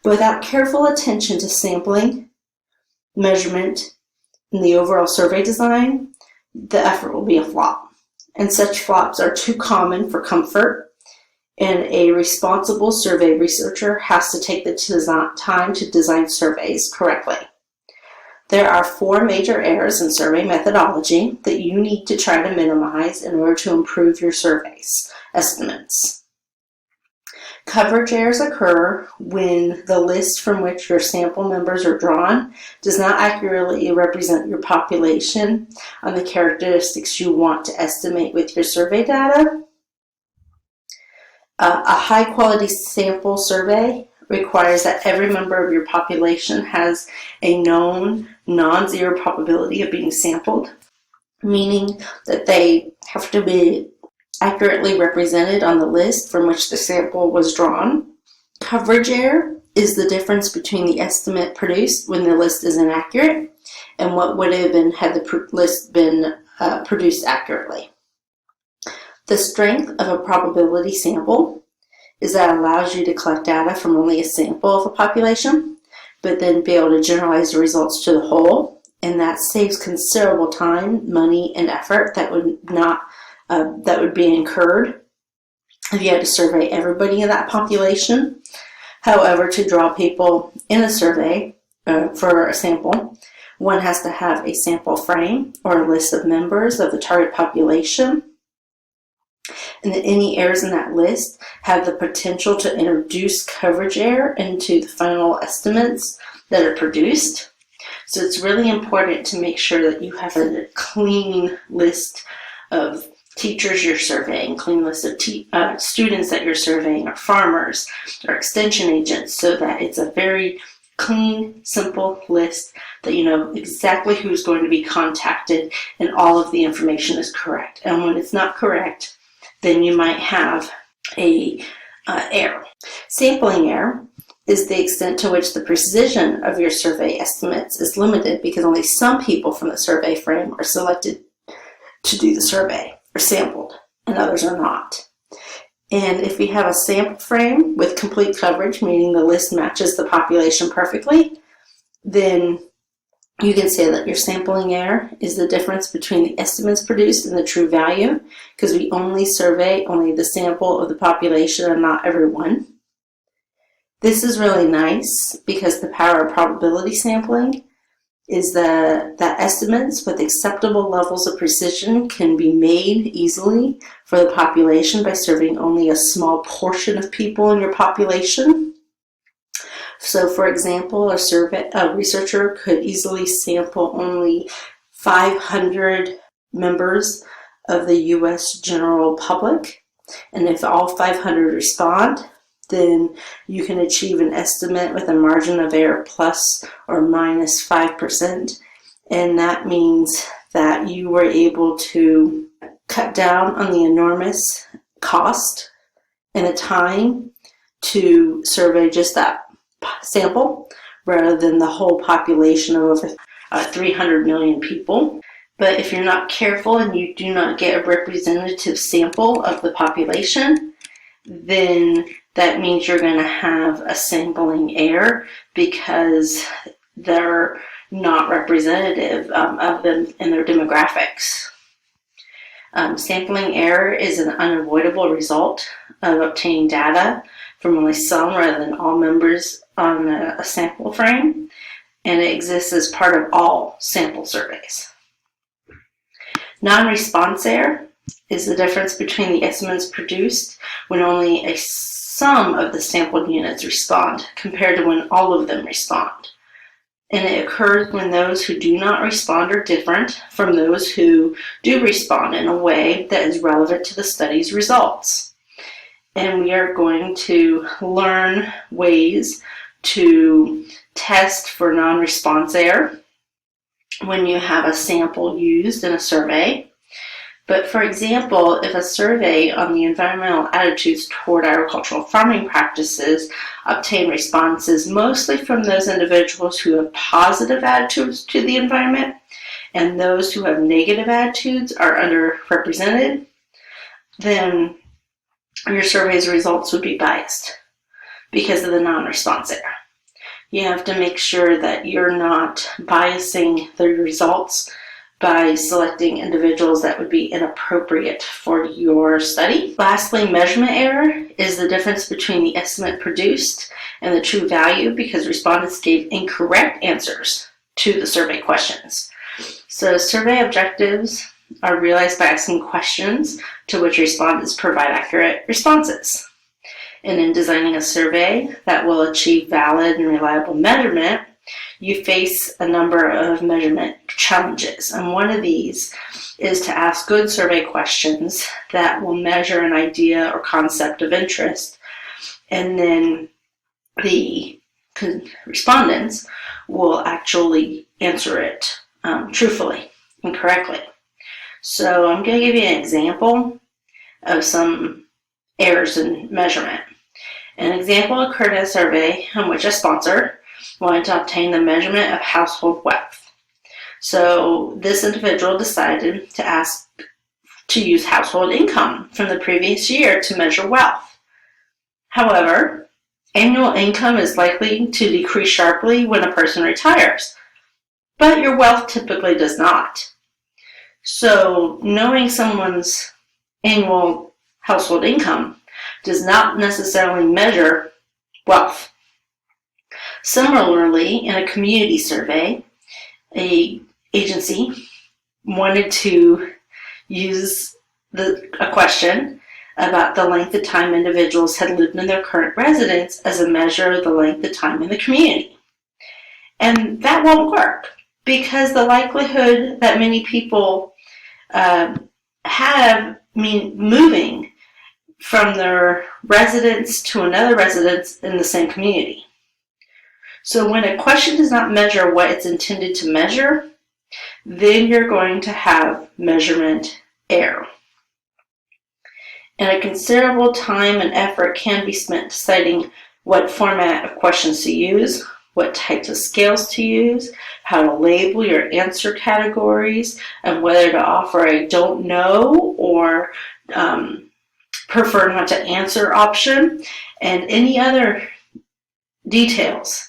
But without careful attention to sampling, measurement, and the overall survey design, the effort will be a flop. And such flops are too common for comfort, and a responsible survey researcher has to take the time to design surveys correctly. There are 4 major errors in survey methodology that you need to try to minimize in order to improve your surveys estimates. Coverage errors occur when the list from which your sample members are drawn does not accurately represent your population on the characteristics you want to estimate with your survey data. A high-quality sample survey requires that every member of your population has a known non-zero probability of being sampled, meaning that they have to be accurately represented on the list from which the sample was drawn. Coverage error is the difference between the estimate produced when the list is inaccurate and what would have been had the list been produced accurately. The strength of a probability sample is that it allows you to collect data from only a sample of a population, but then be able to generalize the results to the whole, and that saves considerable time, money, and effort that would be incurred if you had to survey everybody in that population. However, to draw people in a survey for a sample, one has to have a sample frame or a list of members of the target population, and that any errors in that list have the potential to introduce coverage error into the final estimates that are produced. So it's really important to make sure that you have a clean list of teachers you're surveying, clean list of students that you're surveying, or farmers, or extension agents, so that it's a very clean, simple list that you know exactly who's going to be contacted and all of the information is correct. And when it's not correct, then you might have a error. Sampling error is the extent to which the precision of your survey estimates is limited because only some people from the survey frame are selected to do the survey or sampled, and others are not. And if we have a sample frame with complete coverage, meaning the list matches the population perfectly, then you can say that your sampling error is the difference between the estimates produced and the true value, because we only survey only the sample of the population and not everyone. This is really nice because the power of probability sampling is that estimates with acceptable levels of precision can be made easily for the population by surveying only a small portion of people in your population. So, for example, a researcher could easily sample only 500 members of the U.S. general public, and if all 500 respond, then you can achieve an estimate with a margin of error plus or minus 5%, and that means that you were able to cut down on the enormous cost and the time to survey just that sample rather than the whole population of over 300 million people. But if you're not careful and you do not get a representative sample of the population, then that means you're going to have a sampling error because they're not representative of them in their demographics. Sampling error is an unavoidable result of obtaining data from only some rather than all members on a sample frame, and it exists as part of all sample surveys. Non-response error is the difference between the estimates produced when only a sum of the sampled units respond compared to when all of them respond. And it occurs when those who do not respond are different from those who do respond in a way that is relevant to the study's results. And we are going to learn ways to test for non-response error when you have a sample used in a survey. But for example, if a survey on the environmental attitudes toward agricultural farming practices obtain responses mostly from those individuals who have positive attitudes to the environment, and those who have negative attitudes are underrepresented, then your survey's results would be biased because of the non-response error. You have to make sure that you're not biasing the results by selecting individuals that would be inappropriate for your study. Lastly, measurement error is the difference between the estimate produced and the true value because respondents gave incorrect answers to the survey questions. So survey objectives are realized by asking questions to which respondents provide accurate responses. And in designing a survey that will achieve valid and reliable measurement, you face a number of measurement challenges. And one of these is to ask good survey questions that will measure an idea or concept of interest. And then the respondents will actually answer it truthfully and correctly. So I'm going to give you an example of some errors in measurement. An example occurred in a survey in which a sponsor wanted to obtain the measurement of household wealth. So this individual decided to use household income from the previous year to measure wealth. However, annual income is likely to decrease sharply when a person retires, but your wealth typically does not. So knowing someone's annual household income does not necessarily measure wealth. Similarly, in a community survey, an agency wanted to use a question about the length of time individuals had lived in their current residence as a measure of the length of time in the community. And that won't work because the likelihood that many people moving from their residence to another residence in the same community. So when a question does not measure what it's intended to measure, then you're going to have measurement error. And a considerable time and effort can be spent deciding what format of questions to use, what types of scales to use, how to label your answer categories, and whether to offer a don't know or prefer not to answer option, and any other details.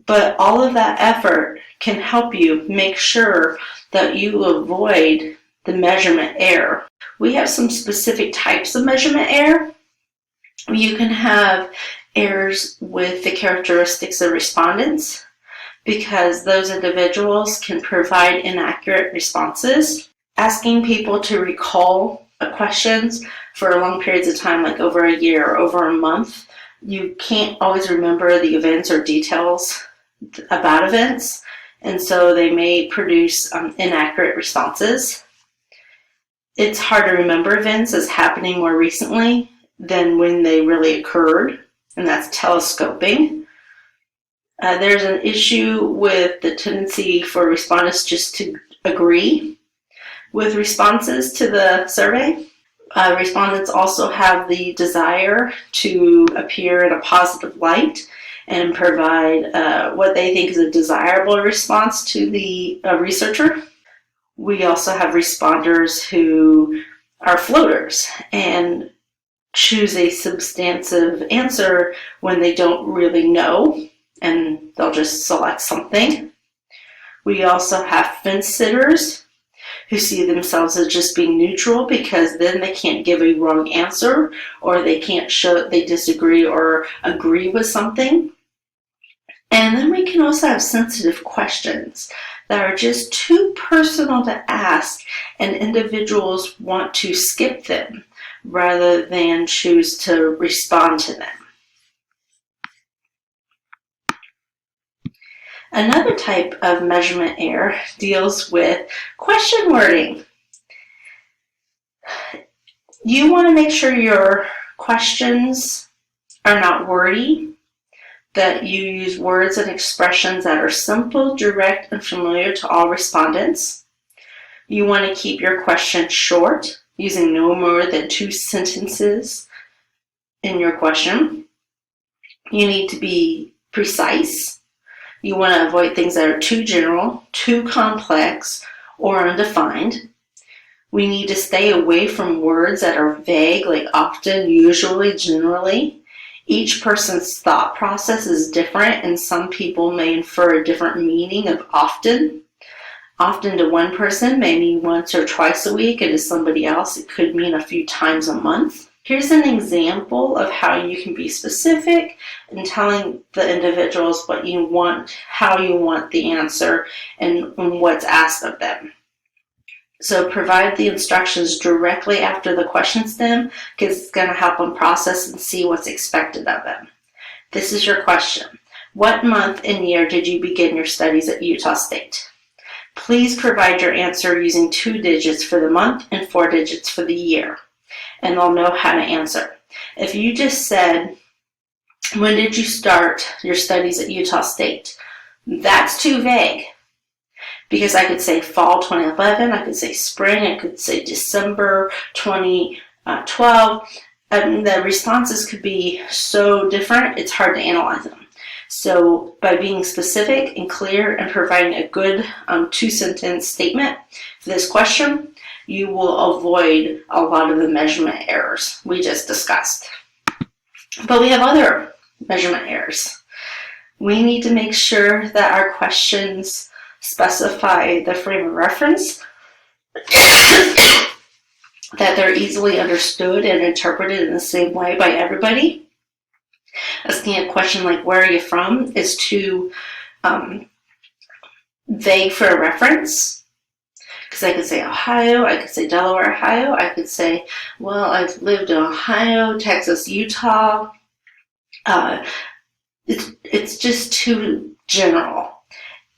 But all of that effort can help you make sure that you avoid the measurement error. We have some specific types of measurement error. You can have errors with the characteristics of respondents because those individuals can provide inaccurate responses. Asking people to recall questions for long periods of time, like over a year or over a month, you can't always remember the events or details about events, and so they may produce inaccurate responses. It's hard to remember events as happening more recently than when they really occurred, and that's telescoping. There's an issue with the tendency for respondents just to agree with responses to the survey. Respondents also have the desire to appear in a positive light and provide what they think is a desirable response to the researcher. We also have responders who are floaters and choose a substantive answer when they don't really know, and they'll just select something. We also have fence sitters who see themselves as just being neutral because then they can't give a wrong answer or they can't show that they disagree or agree with something. And then we can also have sensitive questions that are just too personal to ask, and individuals want to skip them rather than choose to respond to them. Another type of measurement error deals with question wording. You want to make sure your questions are not wordy, that you use words and expressions that are simple, direct, and familiar to all respondents. You want to keep your question short, using no more than 2 sentences in your question. You need to be precise. You want to avoid things that are too general, too complex, or undefined. We need to stay away from words that are vague, like often, usually, generally, Each person's thought process is different, and some people may infer a different meaning of often. Often to one person may mean once or twice a week, and to somebody else it could mean a few times a month. Here's an example of how you can be specific in telling the individuals what you want, how you want the answer, and what's asked of them. So provide the instructions directly after the question stem, because it's going to help them process and see what's expected of them. This is your question. What month and year did you begin your studies at Utah State? Please provide your answer using 2 digits for the month and 4 digits for the year, and they'll know how to answer. If you just said, when did you start your studies at Utah State? That's too vague, because I could say fall 2011, I could say spring, I could say December 2012. The responses could be so different, it's hard to analyze them. So by being specific and clear and providing a good 2-sentence statement for this question, you will avoid a lot of the measurement errors we just discussed. But we have other measurement errors. We need to make sure that our questions specify the frame of reference, that they're easily understood and interpreted in the same way by everybody. Asking a question like, where are you from, is too vague for a reference. Because I could say Ohio, I could say Delaware, Ohio, I could say, well, I've lived in Ohio, Texas, Utah. It's just too general.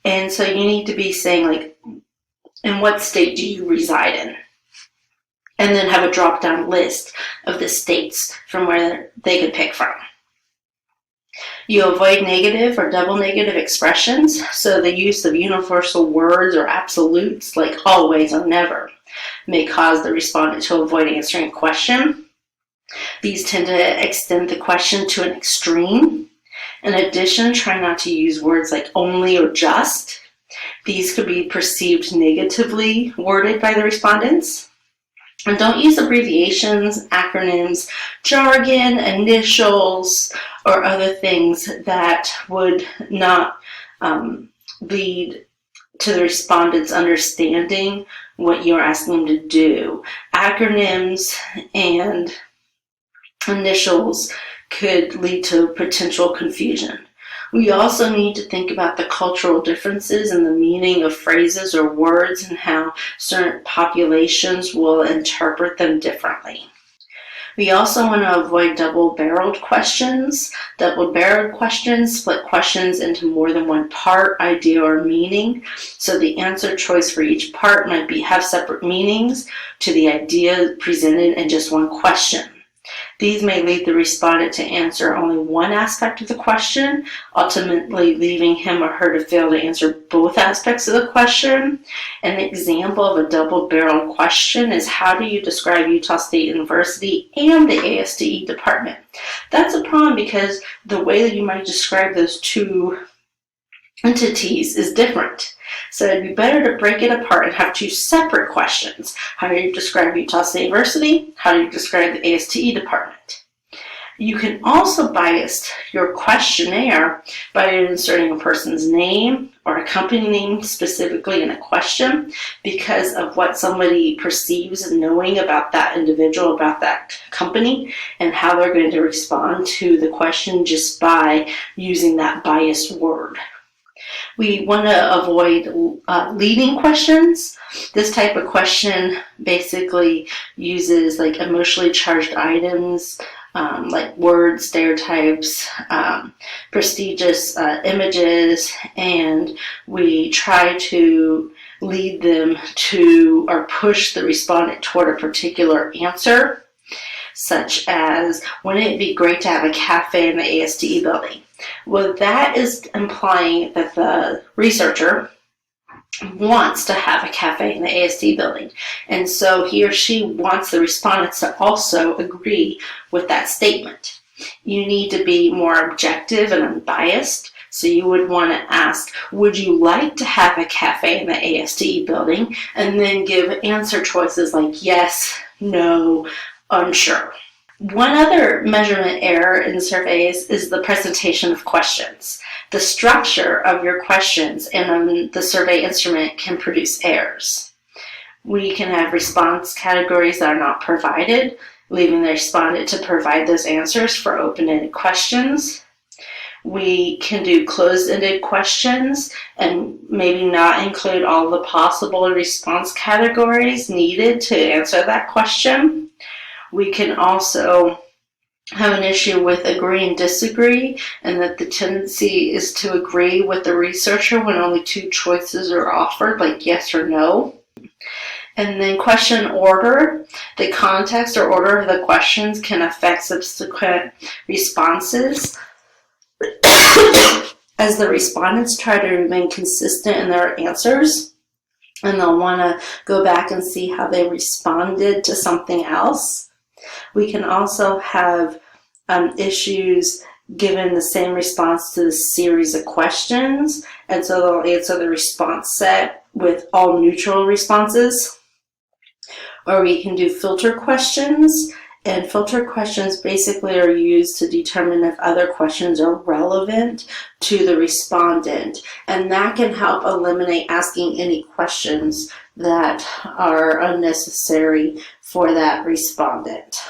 And so you need to be saying, like, in what state do you reside in? And then have a drop-down list of the states from where they could pick from. You avoid negative or double negative expressions, so the use of universal words or absolutes like always or never may cause the respondent to avoid answering a question. These tend to extend the question to an extreme. In addition, try not to use words like only or just. These could be perceived negatively worded by the respondents. And don't use abbreviations, acronyms, jargon, initials, or other things that would not lead to the respondents understanding what you're asking them to do. Acronyms and initials could lead to potential confusion. We also need to think about the cultural differences in the meaning of phrases or words and how certain populations will interpret them differently. We also want to avoid double-barreled questions. Double-barreled questions split questions into more than one part, idea, or meaning. So the answer choice for each part might have separate meanings to the idea presented in just one question. These may lead the respondent to answer only one aspect of the question, ultimately leaving him or her to fail to answer both aspects of the question. An example of a double-barreled question is, how do you describe Utah State University and the ASTE department? That's a problem because the way that you might describe those two entities is different. So it'd be better to break it apart and have 2 separate questions. How do you describe Utah State University? How do you describe the ASTE department? You can also bias your questionnaire by inserting a person's name or a company name specifically in a question because of what somebody perceives knowing about that individual, about that company, and how they're going to respond to the question just by using that biased word. We want to avoid leading questions. This type of question basically uses like emotionally charged items, like words, stereotypes, prestigious images, and we try to lead them to or push the respondent toward a particular answer, such as, wouldn't it be great to have a cafe in the ASTE building? Well, that is implying that the researcher wants to have a cafe in the ASTE building. And so he or she wants the respondents to also agree with that statement. You need to be more objective and unbiased. So you would want to ask, would you like to have a cafe in the ASTE building? And then give answer choices like yes, no, unsure. One other measurement error in surveys is the presentation of questions. The structure of your questions in the survey instrument can produce errors. We can have response categories that are not provided, leaving the respondent to provide those answers for open-ended questions. We can do closed-ended questions and maybe not include all the possible response categories needed to answer that question. We can also have an issue with agree and disagree, and that the tendency is to agree with the researcher when only two choices are offered, like yes or no. And then question order. The context or order of the questions can affect subsequent responses as the respondents try to remain consistent in their answers, and they'll want to go back and see how they responded to something else. We can also have issues given the same response to the series of questions, and so they'll answer the response set with all neutral responses. Or we can do filter questions, and filter questions basically are used to determine if other questions are relevant to the respondent, and that can help eliminate asking any questions that are unnecessary for that respondent.